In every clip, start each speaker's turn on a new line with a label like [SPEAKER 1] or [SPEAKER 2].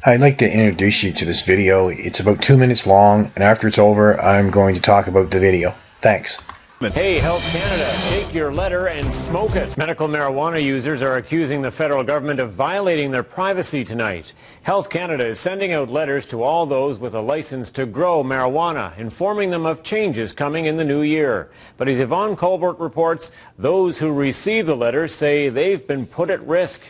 [SPEAKER 1] I'd like to introduce you to this video. It's about 2 minutes long, and after it's over, I'm going to talk about the video. Thanks.
[SPEAKER 2] Hey, Health Canada, take your letter and smoke it. Medical marijuana users are accusing the federal government of violating their privacy tonight. Health Canada is sending out letters to all those with a license to grow marijuana, informing them of changes coming in the new year. But as Yvonne Colbert reports, those who receive the letters say they've been put at risk.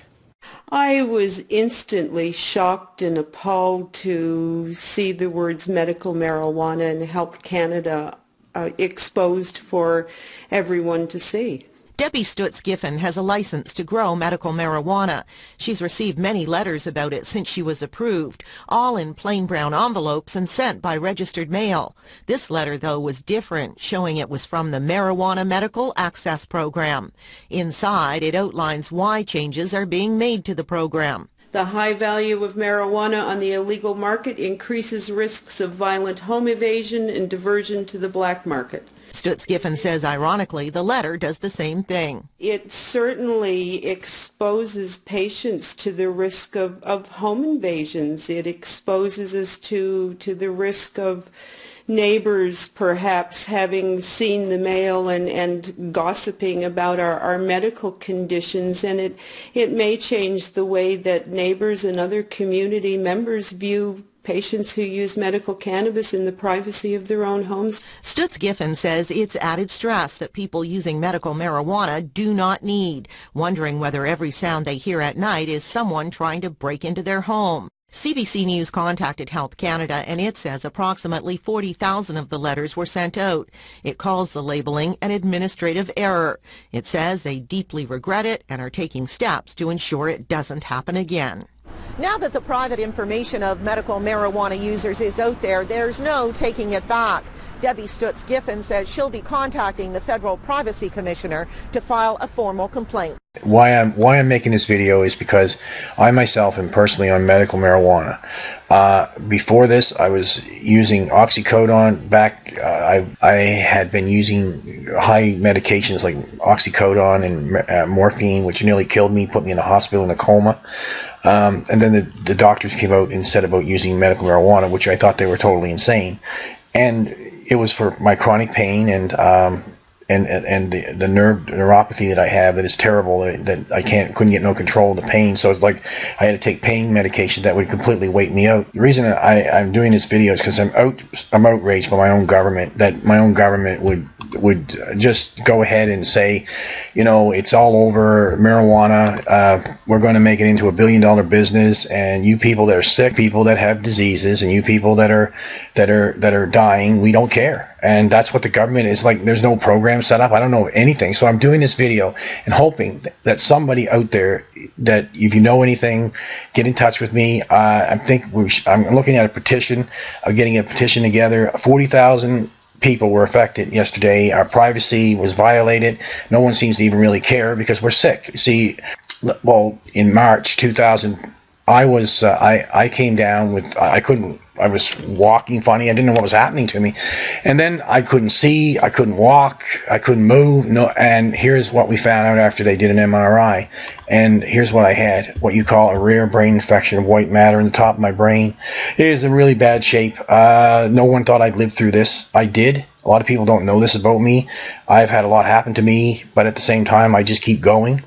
[SPEAKER 3] I was instantly shocked and appalled to see the words medical marijuana and Health Canada exposed for everyone to see.
[SPEAKER 4] Debbie Stutz-Giffen has a license to grow medical marijuana. She's received many letters about it since she was approved, all in plain brown envelopes and sent by registered mail. This letter, though, was different, showing it was from the Marijuana Medical Access Program. Inside, it outlines why changes are being made to the program.
[SPEAKER 3] The high value of marijuana on the illegal market increases risks of violent home evasion and diversion to the black market.
[SPEAKER 4] Stutz-Giffen says, ironically, the letter does the same thing.
[SPEAKER 3] It certainly exposes patients to the risk of home invasions. It exposes us to the risk of neighbors perhaps having seen the mail and gossiping about our medical conditions, and it may change the way that neighbors and other community members view patients who use medical cannabis in the privacy of their own homes.
[SPEAKER 4] Stutz-Giffen says it's added stress that people using medical marijuana do not need, wondering whether every sound they hear at night is someone trying to break into their home. CBC News contacted Health Canada, and it says approximately 40,000 of the letters were sent out. It calls the labeling an administrative error. It says they deeply regret it and are taking steps to ensure it doesn't happen again. Now that the private information of medical marijuana users is out there, there's no taking it back. Debbie Stutz-Giffen says she'll be contacting the Federal Privacy Commissioner to file a formal complaint.
[SPEAKER 1] Why I'm making this video is because I myself am personally on medical marijuana. Before this, I was using oxycodone. I had been using high medications like oxycodone and morphine, which nearly killed me, put me in the hospital in a coma. And then the doctors came out and said about using medical marijuana, which I thought they were totally insane. And it was for my chronic pain and the neuropathy that I have that is terrible, that I couldn't get no control of the pain. So it's like I had to take pain medication that would completely wait me out. The reason I'm doing this video is because I'm outraged by my own government, that my own government would just go ahead and say, you know, it's all over marijuana. We're going to make it into $1 billion business, and you people that are sick, people that have diseases, and you people that are dying, we don't care. And that's what the government is like. There's no program set up. I don't know anything. So I'm doing this video and hoping that somebody out there, that if you know anything, get in touch with me. I'm looking at a petition, getting a petition together. 40,000 people were affected yesterday. Our privacy was violated. No one seems to even really care because we're sick. See, well, in March 2000, I came down with, I was walking funny. I didn't know what was happening to me. And then I couldn't see, I couldn't walk, I couldn't move. No, and here's what we found out after they did an MRI. And here's what I had, what you call a rare brain infection of white matter in the top of my brain. It is in really bad shape. No one thought I'd live through this. I did. A lot of people don't know this about me. I've had a lot happen to me, but at the same time, I just keep going.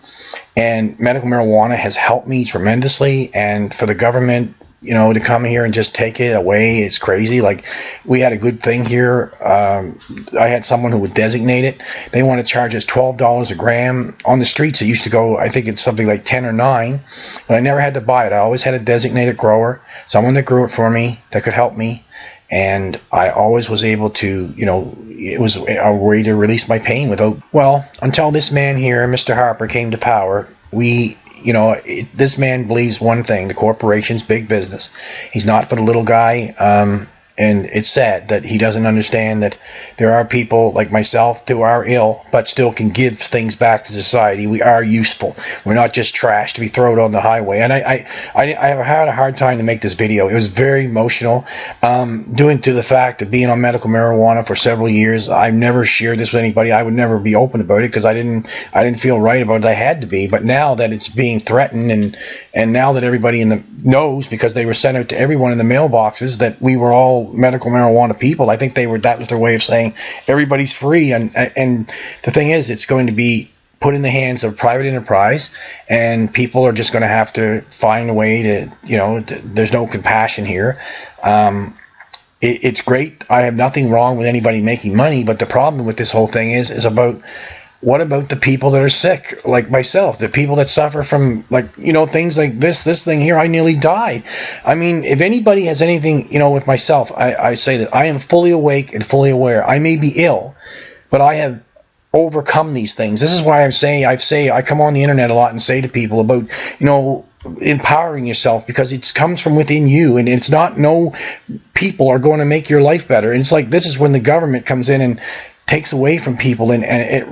[SPEAKER 1] And medical marijuana has helped me tremendously. And for the government, you know, to come here and just take it away, it's crazy. Like, we had a good thing here. I had someone who would designate it. They want to charge us $12 a gram on the streets. It used to go, I think it's something like 10 or 9, but I never had to buy it. I always had a designated grower, someone that grew it for me, that could help me. And I always was able to, you know, it was a way to release my pain without, well, until this man here, Mr. Harper, came to power. This man believes one thing: the corporation's big business. He's not for the little guy. And it's sad that he doesn't understand that there are people like myself who are ill but still can give things back to society. We are useful. We're not just trash to be thrown on the highway. And I have had a hard time to make this video. It was very emotional, due to the fact of being on medical marijuana for several years. I've never shared this with anybody. I would never be open about it because I didn't feel right about it. I had to be. But now that it's being threatened, and now that everybody knows, because they were sent out to everyone in the mailboxes that we were all medical marijuana people. I think that was their way of saying everybody's free, and the thing is, it's going to be put in the hands of private enterprise, and people are just going to have to find a way to, there's no compassion here. It's great. I have nothing wrong with anybody making money, but the problem with this whole thing is about, what about the people that are sick, like myself, the people that suffer from, things like this thing here? I nearly died. I mean, if anybody has anything, with myself, I say that I am fully awake and fully aware. I may be ill, but I have overcome these things. This is why I come on the internet a lot and say to people about, empowering yourself, because it comes from within you, and it's not, no people are going to make your life better. And it's like, this is when the government comes in and takes away from people, and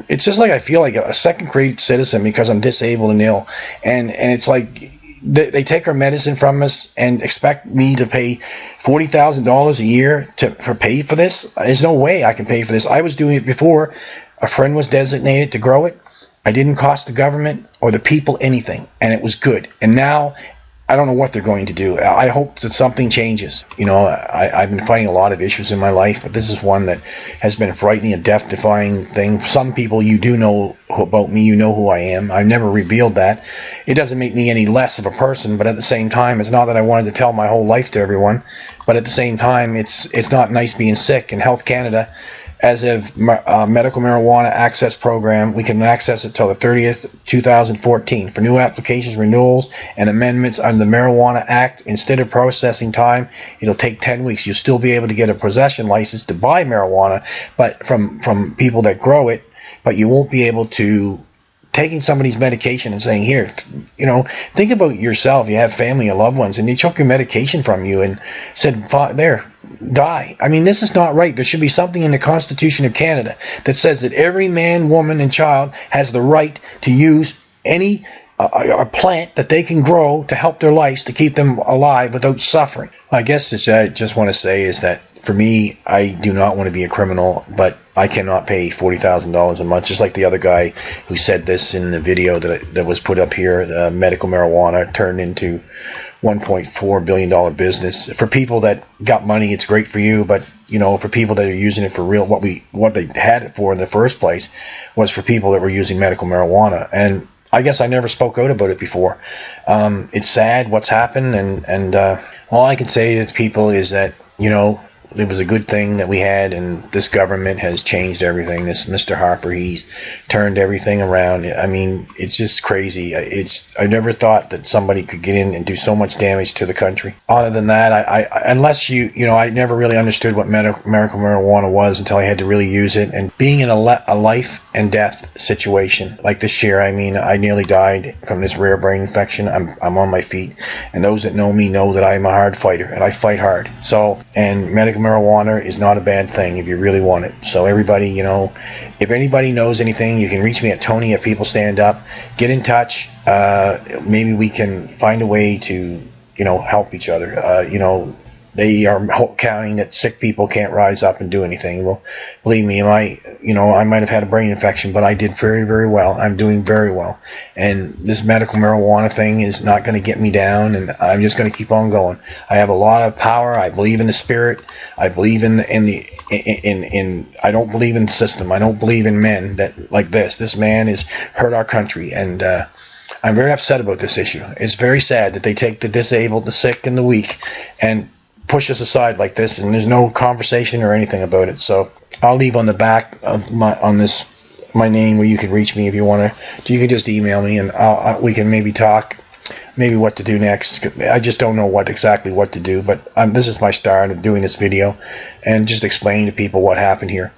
[SPEAKER 1] it's just like I feel like a second-grade citizen because I'm disabled and ill, and it's like they take our medicine from us and expect me to pay $40,000 a year for pay for this. There's no way I can pay for this. I was doing it before. A friend was designated to grow it. I didn't cost the government or the people anything, and it was good. And now I don't know what they're going to do. I hope that something changes. I've been fighting a lot of issues in my life, but this is one that has been a frightening and death-defying thing. Some people, you do know about me, you know who I am. I've never revealed that. It doesn't make me any less of a person, but at the same time, it's not that I wanted to tell my whole life to everyone, but at the same time, it's not nice being sick. In Health Canada, as of medical marijuana access program, we can access it till the 30th, 2014. For new applications, renewals, and amendments under the Marijuana Act, instead of processing time, it'll take 10 weeks. You'll still be able to get a possession license to buy marijuana, but from people that grow it, but you won't be able to taking somebody's medication and saying, here, think about yourself. You have family and loved ones, and they took your medication from you and said, there, die. I mean, this is not right. There should be something in the Constitution of Canada that says that every man, woman, and child has the right to use any a plant that they can grow to help their lives, to keep them alive without suffering. I guess I just want to say is that, for me, I do not want to be a criminal, but I cannot pay $40,000 a month, just like the other guy who said this in the video that was put up here. Medical marijuana turned into $1.4 billion business. For people that got money, it's great for you, but for people that are using it for real, what they had it for in the first place was for people that were using medical marijuana. And I guess I never spoke out about it before. It's sad what's happened, and all I can say to people is that, it was a good thing that we had, and this government has changed everything. This Mr. Harper, he's turned everything around. I mean, it's just crazy. I never thought that somebody could get in and do so much damage to the country. Other than that, I never really understood what medical marijuana was until I had to really use it. And being in a life and death situation like this year, I mean, I nearly died from this rare brain infection. I'm on my feet, and those that know me know that I'm a hard fighter, and I fight hard. And medical marijuana is not a bad thing if you really want it. So everybody, if anybody knows anything, you can reach me at Tony@People Stand Up. Get in touch. Maybe we can find a way to, help each other. They are counting that sick people can't rise up and do anything. Well, believe me, I might have had a brain infection, but I did very, very well. I'm doing very well. And this medical marijuana thing is not going to get me down, and I'm just going to keep on going. I have a lot of power. I believe in the spirit. I believe in I don't believe in the system. I don't believe in men that like this. This man has hurt our country, and I'm very upset about this issue. It's very sad that they take the disabled, the sick, and the weak, and push us aside like this, and there's no conversation or anything about it. So I'll leave on the back of my name where you can reach me if you want to. You can just email me, and we can maybe talk, maybe what to do next. I just don't know exactly what to do, but this is my start of doing this video and just explaining to people what happened here.